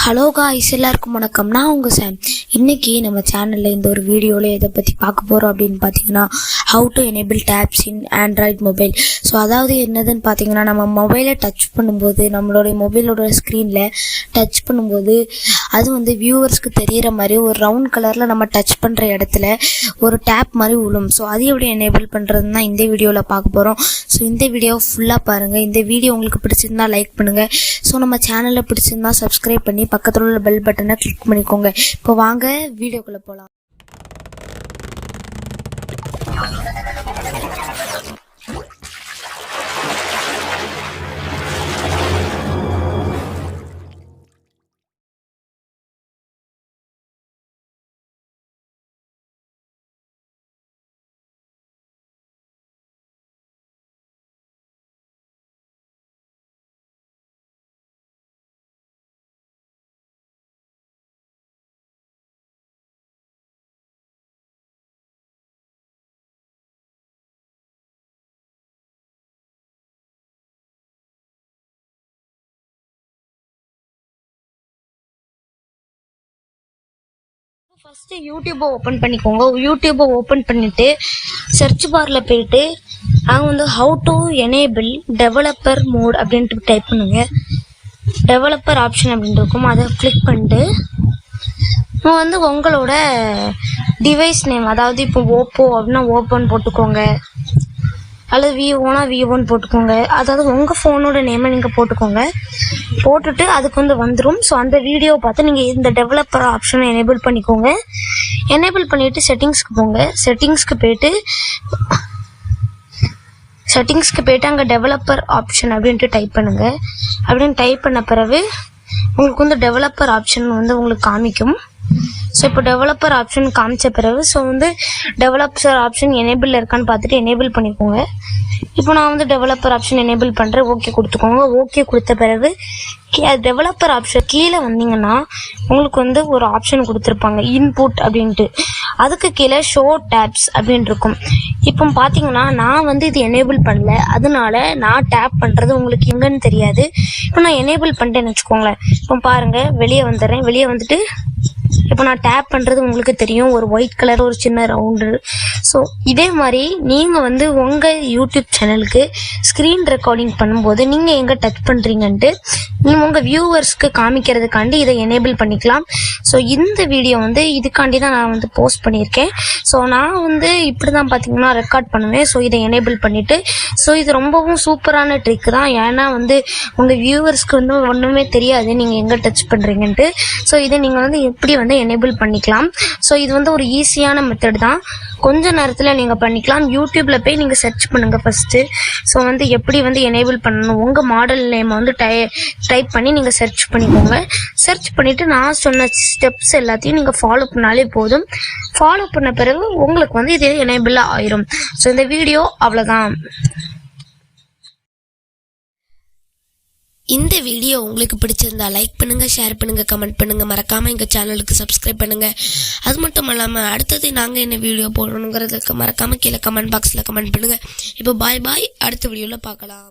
Hello guys, எல்லாருக்கும் வணக்கம். நான் உங்கள் சாம். இன்றைக்கி நம்ம சேனலில் இந்த ஒரு வீடியோவில் எதை பற்றி பார்க்க போகிறோம் அப்படின்னு பார்த்தீங்கன்னா, how to enable tabs in android mobile. So அதாவது என்னதுன்னு பார்த்தீங்கன்னா, நம்ம மொபைலை டச் பண்ணும்போது, நம்மளுடைய மொபைலோட ஸ்க்ரீனில் டச் பண்ணும்போது அது வந்து வியூவர்ஸ்க்கு தெரிகிற மாதிரி ஒரு ரவுண்ட் கலரில் நம்ம டச் பண்ணுற இடத்துல ஒரு டேப் மாதிரி விழும். ஸோ அது எப்படி எனேபிள் பண்ணுறதுன்னு தான் இந்த வீடியோவில் பார்க்க போகிறோம். ஸோ இந்த வீடியோ ஃபுல்லாக பாருங்கள். இந்த வீடியோ உங்களுக்கு பிடிச்சிருந்தா லைக் பண்ணுங்கள். ஸோ நம்ம சேனலில் பிடிச்சிருந்தா சப்ஸ்கிரைப் பண்ணி பக்கத்தில் உள்ள பெல் பட்டனை கிளிக் பண்ணிக்கோங்க. இப்போ வாங்க வீடியோக்குள்ளே போகலாம். ஃபஸ்ட்டு யூடியூப்பை ஓப்பன் பண்ணிக்கோங்க. யூடியூப்பை ஓப்பன் பண்ணிவிட்டு சர்ச் பாரில் போயிட்டு அங்கே வந்து how to enable developer mode அப்படின்ட்டு டைப் பண்ணுங்க. டெவலப்பர் ஆப்ஷன் அப்படின்னு இருக்கும், அதை கிளிக் பண்ணிட்டு வந்து உங்களோட டிவைஸ் நேம், அதாவது இப்போ ஓப்போ அப்படின்னா ஓப்போன்னு போட்டுக்கோங்க, அல்லது விவோனா விவோன்னு போட்டுக்கோங்க. அதாவது உங்கள் ஃபோனோட நேமை நீங்கள் போட்டுக்கோங்க. போட்டுட்டு அதுக்கு வந்து வந்துடும். ஸோ அந்த வீடியோவை பார்த்து நீங்கள் இந்த டெவலப்பர் ஆப்ஷனை எனேபிள் பண்ணிக்கோங்க. எனேபிள் பண்ணிவிட்டு செட்டிங்ஸ்க்கு போங்க. செட்டிங்ஸ்க்கு போயிட்டு அங்கே டெவலப்பர் ஆப்ஷன் அப்படின்ட்டு டைப் பண்ணுங்கள். அப்படின்னு டைப் பண்ண பிறகு உங்களுக்கு வந்து டெவலப்பர் ஆப்ஷன் வந்து உங்களுக்கு காமிக்கும். ஸோ இப்போ டெவலப்பர் ஆப்ஷன் காமிச்ச பிறகு ஸோ வந்து டெவலப்பர் ஆப்ஷன் எனேபிள் இருக்கான்னு பார்த்துட்டு எனேபிள் பண்ணிக்கோங்க. இப்போ நான் வந்து டெவலப்பர் ஆப்ஷன் எனேபிள் பண்ணுறேன். ஓகே கொடுத்துக்கோங்க. ஓகே கொடுத்த பிறகு டெவலப்பர் ஆப்ஷன் கீழே வந்தீங்கன்னா உங்களுக்கு வந்து ஒரு ஆப்ஷன் கொடுத்துருப்பாங்க, இன்புட் அப்படின்ட்டு. அதுக்கு கீழே ஷோ டேப்ஸ் அப்படின்னு இருக்கும். இப்போ பார்த்தீங்கன்னா நான் வந்து இது எனேபிள் பண்ணல, அதனால நான் டேப் பண்ணுறது உங்களுக்கு எங்கன்னு தெரியாது. இப்போ நான் எனேபிள் பண்ணிட்டேன்னு வச்சுக்கோங்களேன். இப்போ பாருங்கள், வெளியே வந்துடுறேன். வெளியே வந்துட்டு இப்போ நான் டேப் பண்ணுறது உங்களுக்கு தெரியும், ஒரு ஒயிட் கலர் ஒரு சின்ன ரவுண்டு. ஸோ இதே மாதிரி நீங்கள் வந்து உங்கள் யூடியூப் சேனலுக்கு ஸ்க்ரீன் ரெக்கார்டிங் பண்ணும்போது நீங்கள் எங்கே டச் பண்ணுறீங்கன்ட்டு நீங்கள் உங்கள் வியூவர்ஸ்க்கு காமிக்கிறதுக்காண்டி இதை எனேபிள் பண்ணிக்கலாம். ஸோ இந்த வீடியோ வந்து இதுக்காண்டி தான் நான் வந்து போஸ்ட் பண்ணியிருக்கேன். ஸோ நான் வந்து இப்படி தான் பார்த்தீங்கன்னா ரெக்கார்ட் பண்ணுவேன். ஸோ இதை எனேபிள் பண்ணிவிட்டு ஸோ இது ரொம்பவும் சூப்பரான ட்ரிக் தான். ஏன்னா வந்து உங்கள் வியூவர்ஸ்க்கு வந்து ஒன்றுமே தெரியாது நீங்கள் எங்கே டச் பண்ணுறீங்கன்ட்டு. ஸோ இதை நீங்கள் வந்து எப்படி வந்து எனேபிள் பண்ணிக்கலாம். ஸோ இது வந்து ஒரு ஈஸியான மெத்தட் தான், கொஞ்ச நேரத்தில் நீங்கள் பண்ணிக்கலாம். யூடியூப்பில் போய் நீங்கள் சர்ச் பண்ணுங்கள் ஃபஸ்ட்டு. ஸோ வந்து எப்படி வந்து எனேபிள் பண்ணணும், உங்கள் மாடல் நேமை வந்து டைப் பண்ணி நீங்கள் சர்ச் பண்ணிக்கோங்க. சர்ச் பண்ணிவிட்டு நான் சொன்ன ஸ்டெப்ஸ் எல்லாத்தையும் நீங்கள் ஃபாலோ பண்ணாலே போதும். ஃபாலோ பண்ண பிறகு உங்களுக்கு வந்து இது எனேபிளாக ஆயிரும். ஸோ இந்த வீடியோ அவ்வளோதான். இந்த வீடியோ உங்களுக்கு பிடிச்சிருந்தா லைக் பண்ணுங்கள், ஷேர் பண்ணுங்கள், கமெண்ட் பண்ணுங்கள். மறக்காமல் எங்கள் சேனலுக்கு சப்ஸ்கிரைப் பண்ணுங்கள். அது மட்டும் இல்லாமல் அடுத்தது நாங்கள் என்ன வீடியோ போடணுங்கிறதுக்கு மறக்காமல் கீழே கமெண்ட் பாக்ஸில் கமெண்ட் பண்ணுங்கள். இப்போ பாய், அடுத்த வீடியோவில் பார்க்கலாம்.